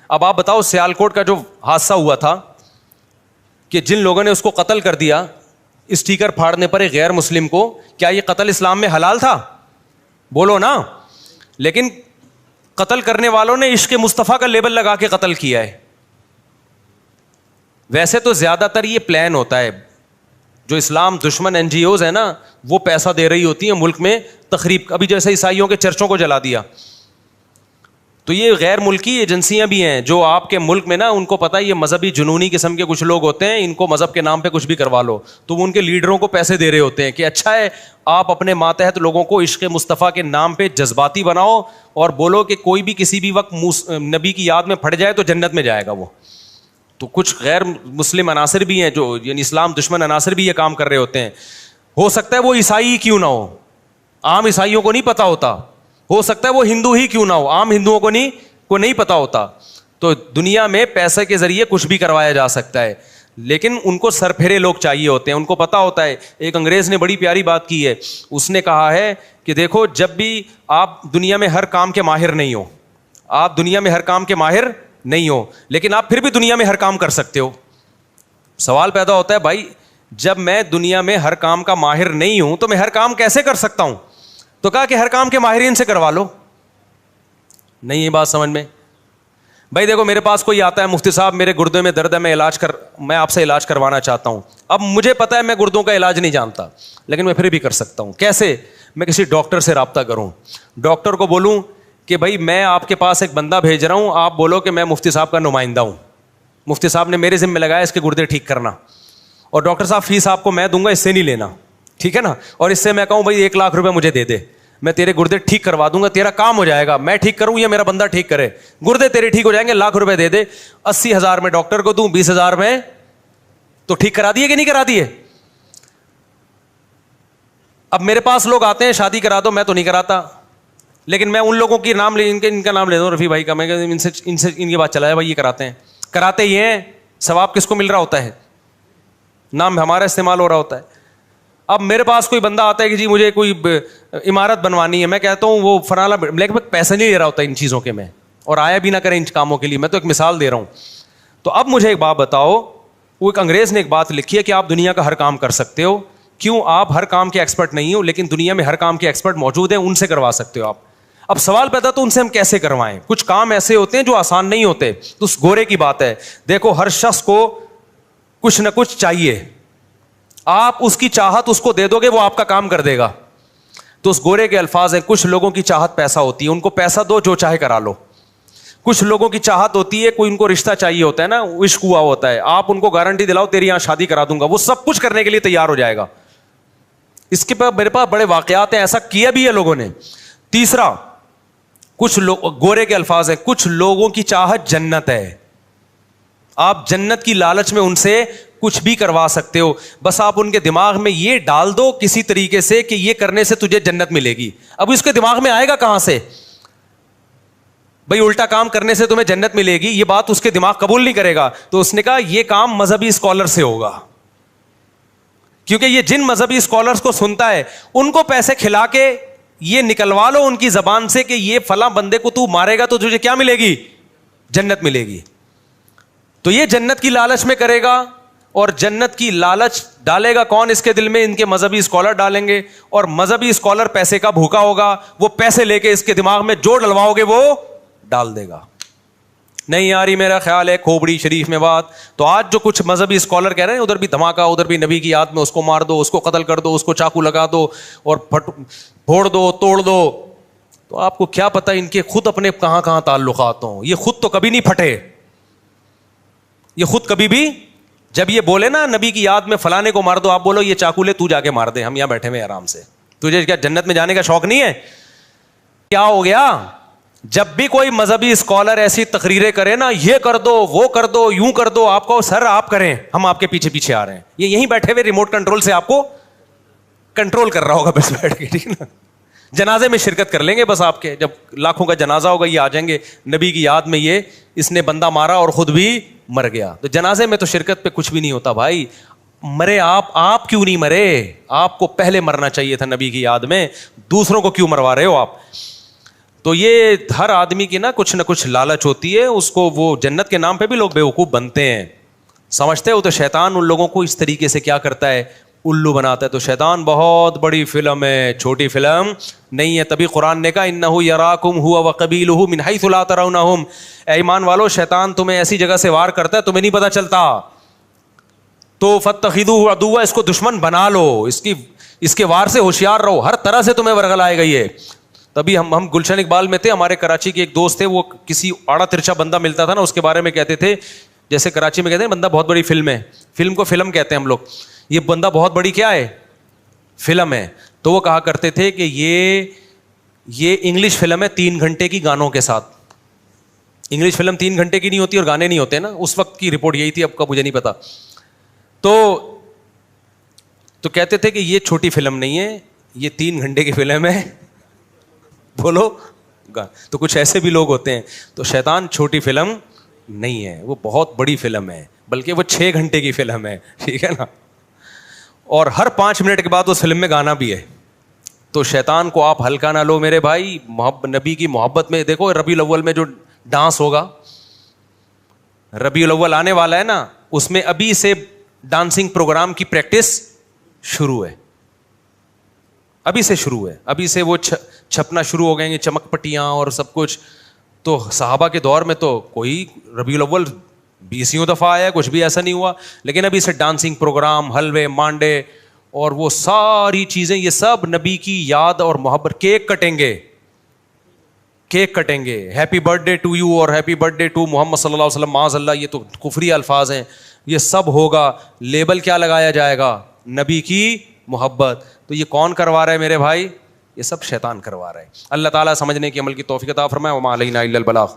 اب آپ بتاؤ سیالکوٹ کا جو حادثہ ہوا تھا کہ جن لوگوں نے اس کو قتل کر دیا اسٹیکر پھاڑنے پر ایک غیر مسلم کو, کیا یہ قتل اسلام میں حلال تھا؟ بولو نا. لیکن قتل کرنے والوں نے عشق مصطفیٰ کا لیبل لگا کے قتل کیا ہے. ویسے تو زیادہ تر یہ پلان ہوتا ہے, جو اسلام دشمن این جی اوز ہیں نا وہ پیسہ دے رہی ہوتی ہیں ملک میں تخریب. ابھی جیسے عیسائیوں کے چرچوں کو جلا دیا, تو یہ غیر ملکی ایجنسیاں بھی ہیں جو آپ کے ملک میں نا ان کو پتہ ہے یہ مذہبی جنونی قسم کے کچھ لوگ ہوتے ہیں, ان کو مذہب کے نام پہ کچھ بھی کروا لو, تو وہ ان کے لیڈروں کو پیسے دے رہے ہوتے ہیں کہ اچھا ہے آپ اپنے ماتحت لوگوں کو عشق مصطفیٰ کے نام پہ جذباتی بناؤ اور بولو کہ کوئی بھی کسی بھی وقت نبی کی یاد میں پھٹ جائے تو جنت میں جائے گا وہ. تو کچھ غیر مسلم عناصر بھی ہیں جو یعنی اسلام دشمن عناصر بھی یہ کام کر رہے ہوتے ہیں. ہو سکتا ہے وہ عیسائی کیوں نہ ہو, عام عیسائیوں کو نہیں پتہ ہوتا, ہو سکتا ہے وہ ہندو ہی کیوں نہ ہو, عام ہندوؤں کو نہیں پتہ ہوتا. تو دنیا میں پیسے کے ذریعے کچھ بھی کروایا جا سکتا ہے, لیکن ان کو سر پھیرے لوگ چاہیے ہوتے ہیں, ان کو پتہ ہوتا ہے. ایک انگریز نے بڑی پیاری بات کی ہے, اس نے کہا ہے کہ دیکھو جب بھی آپ دنیا میں ہر کام کے ماہر نہیں ہو, آپ دنیا میں ہر کام کے ماہر نہیں ہو, لیکن آپ پھر بھی دنیا میں ہر کام کر سکتے ہو. سوال پیدا ہوتا ہے بھائی جب میں دنیا میں ہر کام کا ماہر نہیں ہوں تو میں ہر کام کیسے کر سکتا ہوں؟ تو کہا کہ ہر کام کے ماہرین سے کروا لو. نہیں یہ بات سمجھ میں. بھائی دیکھو میرے پاس کوئی آتا ہے, مفتی صاحب میرے گردے میں درد ہے, میں آپ سے علاج کروانا چاہتا ہوں. اب مجھے پتا ہے میں گردوں کا علاج نہیں جانتا, لیکن میں پھر بھی کر سکتا ہوں. کیسے؟ میں کسی ڈاکٹر سے رابطہ کروں, ڈاکٹر کو بولوں کہ بھائی میں آپ کے پاس ایک بندہ بھیج رہا ہوں, آپ بولو کہ میں مفتی صاحب کا نمائندہ ہوں, مفتی صاحب نے میرے ذمہ لگایا اس کے گردے ٹھیک کرنا, اور ڈاکٹر صاحب فیس آپ کو میں دوں گا, اس سے نہیں لینا, ٹھیک ہے نا. اور اس سے میں کہوں بھائی 1 لاکھ روپے مجھے دے دے, میں تیرے گردے ٹھیک کروا دوں گا, تیرا کام ہو جائے گا. میں ٹھیک کروں یا میرا بندہ ٹھیک کرے, گردے تیرے ٹھیک ہو جائیں گے, 1 لاکھ روپے دے دے. 80,000 میں ڈاکٹر کو دوں, 20,000 میں تو ٹھیک کرا دیے کہ نہیں کرا دیے. اب میرے پاس لوگ آتے ہیں شادی کرا دو, میں تو نہیں کراتا, لیکن میں ان لوگوں کی نام لے ان کا نام لے دوں, رفیع بھائی کا, میں ان سے ان کی بات چلایا بھائی یہ کراتے ہیں, کراتے یہ ہیں, ثواب کس کو مل رہا ہوتا ہے؟ نام ہمارا استعمال ہو رہا ہوتا ہے. اب میرے پاس کوئی بندہ آتا ہے کہ جی مجھے کوئی عمارت بنوانی ہے, میں کہتا ہوں وہ فلانا, لیکن میں پیسے نہیں لے رہا ہوتا ان چیزوں کے, میں اور آیا بھی نہ کریں ان کاموں کے لیے, میں تو ایک مثال دے رہا ہوں. تو اب مجھے ایک بات بتاؤ, وہ ایک انگریز نے ایک بات لکھی ہے کہ آپ دنیا کا ہر کام کر سکتے ہو. کیوں؟ آپ ہر کام کے ایکسپرٹ نہیں ہو, لیکن دنیا میں ہر کام کے ایکسپرٹ موجود ہیں, ان سے کروا سکتے ہو آپ. اب سوال پیدا تو ان سے ہم کیسے کروائیں؟ کچھ کام ایسے ہوتے ہیں جو آسان نہیں ہوتے. تو اس گورے کی بات ہے, دیکھو ہر شخص کو کچھ نہ کچھ چاہیے, آپ اس کی چاہت اس کو دے دو گے وہ آپ کا کام کر دے گا. تو اس گورے کے الفاظ ہیں, کچھ لوگوں کی چاہت پیسہ ہوتی ہے, ان کو پیسہ دو جو چاہے کرا لو. کچھ لوگوں کی چاہت ہوتی ہے, کوئی ان کو رشتہ چاہیے ہوتا ہے نا, عشق ہوا ہوتا ہے, آپ ان کو گارنٹی دلاؤ تیری یہاں شادی کرا دوں گا, وہ سب کچھ کرنے کے لیے تیار ہو جائے گا. اس کے پاس میرے پاس بڑے واقعات ہیں, ایسا کیا بھی ہے لوگوں نے. تیسرا, کچھ گورے کے الفاظ ہیں, کچھ لوگوں کی چاہت جنت ہے, آپ جنت کی لالچ میں ان سے کچھ بھی کروا سکتے ہو, بس آپ ان کے دماغ میں یہ ڈال دو کسی طریقے سے کہ یہ کرنے سے تجھے جنت ملے گی. اب اس کے دماغ میں آئے گا کہاں سے بھائی الٹا کام کرنے سے تمہیں جنت ملے گی, یہ بات اس کے دماغ قبول نہیں کرے گا. تو اس نے کہا یہ کام مذہبی اسکالر سے ہوگا, کیونکہ یہ جن مذہبی اسکالرس کو سنتا ہے ان کو پیسے کھلا کے یہ نکلوا لو ان کی زبان سے کہ یہ فلاں بندے کو تو مارے گا تو تجھے کیا ملے گی؟ جنت ملے گی. تو یہ جنت کی لالچ میں کرے گا, اور جنت کی لالچ ڈالے گا کون اس کے دل میں؟ ان کے مذہبی اسکالر ڈالیں گے, اور مذہبی اسکالر پیسے کا بھوکا ہوگا, وہ پیسے لے کے اس کے دماغ میں جو ڈلواؤ گے وہ ڈال دے گا. نہیں آ رہی میرا خیال ہے کھوپڑی شریف میں بات. تو آج جو کچھ مذہبی اسکالر کہہ رہے ہیں ادھر بھی دھماکہ, ادھر بھی نبی کی یاد میں اس کو مار دو, اس کو قتل کر دو, اس کو چاقو لگا دو اور پھوڑ دو, توڑ دو. تو آپ کو کیا پتہ ان کے خود اپنے کہاں کہاں تعلقات ہوں. یہ خود تو کبھی نہیں پھٹے, یہ خود کبھی بھی جب یہ بولے نا نبی کی یاد میں فلانے کو مار دو, آپ بولو یہ چاقو لے تو جا کے مار دے, ہم یہاں بیٹھے ہوئے آرام سے, تجھے کیا جنت میں جانے کا شوق نہیں ہے؟ کیا ہو گیا؟ جب بھی کوئی مذہبی اسکالر ایسی تقریریں کرے نا, یہ کر دو وہ کر دو یوں کر دو, آپ کو سر آپ کریں, ہم آپ کے پیچھے پیچھے آ رہے ہیں. یہ یہیں بیٹھے ہوئے ریموٹ کنٹرول سے آپ کو کنٹرول کر رہا ہوگا بس بیٹھ کے, ٹھیک نا. جنازے میں شرکت کر لیں گے بس آپ کے, جب لاکھوں کا جنازہ ہوگا یہ آ جائیں گے, نبی کی یاد میں یہ اس نے بندہ مارا اور خود بھی مر گیا. تو جنازے میں تو شرکت پہ کچھ بھی نہیں ہوتا بھائی. مرے آپ کیوں نہیں مرے؟ آپ کو پہلے مرنا چاہیے تھا نبی کی یاد میں, دوسروں کو کیوں مروا رہے ہو آپ؟ تو یہ ہر آدمی کی نا کچھ لالچ ہوتی ہے, اس کو وہ جنت کے نام پہ بھی لوگ بیوقوف بنتے ہیں, سمجھتے ہو. تو شیطان ان لوگوں کو اس طریقے سے کیا کرتا ہے, الو بناتا ہے. تو شیطان بہت بڑی فلم ہے, چھوٹی فلم نہیں ہے. تبھی قرآن نے کہا انہ یراکم ہوا وقبیلہ من حیث لا ترونہم, اے ایمان والو شیطان تمہیں ایسی جگہ سے وار کرتا ہے تمہیں نہیں پتہ چلتا. تو فاتخذوہ عدوا, اس کو دشمن بنا لو, اس کے وار سے ہوشیار رہو, ہر طرح سے تمہیں ورغل آئے گا یہ. تبھی ہم گلشن اقبال میں تھے, ہمارے کراچی کے ایک دوست تھے, وہ کسی آڑا ترچا بندہ ملتا تھا نا, اس کے بارے میں کہتے تھے, جیسے کراچی میں کہتے ہیں بندہ بہت بڑی فلم ہے, فلم کو فلم کہتے ہیں ہم لوگ, یہ بندہ بہت بڑی کیا ہے, فلم ہے. تو وہ کہا کرتے تھے کہ یہ انگلش فلم ہے 3 گھنٹے کی گانوں کے ساتھ. انگلش فلم 3 گھنٹے کی نہیں ہوتی اور گانے نہیں ہوتے نا, اس وقت کی رپورٹ یہی تھی, اب کا مجھے نہیں پتا. تو کہتے تھے کہ یہ چھوٹی فلم نہیں ہے, یہ 3 گھنٹے کی فلم ہے. بولو, تو کچھ ایسے بھی لوگ ہوتے ہیں. تو شیطان چھوٹی فلم نہیں ہے, وہ بہت بڑی فلم ہے, بلکہ وہ 6 گھنٹے کی فلم ہے, ٹھیک ہے نا. اور ہر 5 منٹ کے بعد اس فلم میں گانا بھی ہے. تو شیطان کو آپ ہلکا نہ لو میرے بھائی. نبی کی محبت میں دیکھو, ربیع الاول میں جو ڈانس ہوگا, ربیع الاول آنے والا ہے نا, اس میں ابھی سے ڈانسنگ پروگرام کی پریکٹس شروع ہے, ابھی سے شروع ہے, ابھی سے وہ چھپنا شروع ہو گئے ہیں, چمک پٹیاں اور سب کچھ. تو صحابہ کے دور میں تو کوئی ربیع الاول 20 دفعہ آیا, کچھ بھی ایسا نہیں ہوا, لیکن ابھی سے ڈانسنگ پروگرام, حلوے مانڈے اور وہ ساری چیزیں, یہ سب نبی کی یاد اور محبت. کیک کٹیں گے, ہیپی برتھ ڈے ٹو یو اور ہیپی برتھ ڈے ٹو محمد صلی اللہ علیہ وسلم, معاذ اللہ یہ تو کفری الفاظ ہیں, یہ سب ہوگا. لیبل کیا لگایا جائے گا, نبی کی محبت. تو یہ کون کروا رہا ہے میرے بھائی, یہ سب شیطان کروا رہا ہے. اللہ تعالیٰ سمجھنے کی عمل کی توفیق عطا فرمائے. وما علینا الا البلاغ.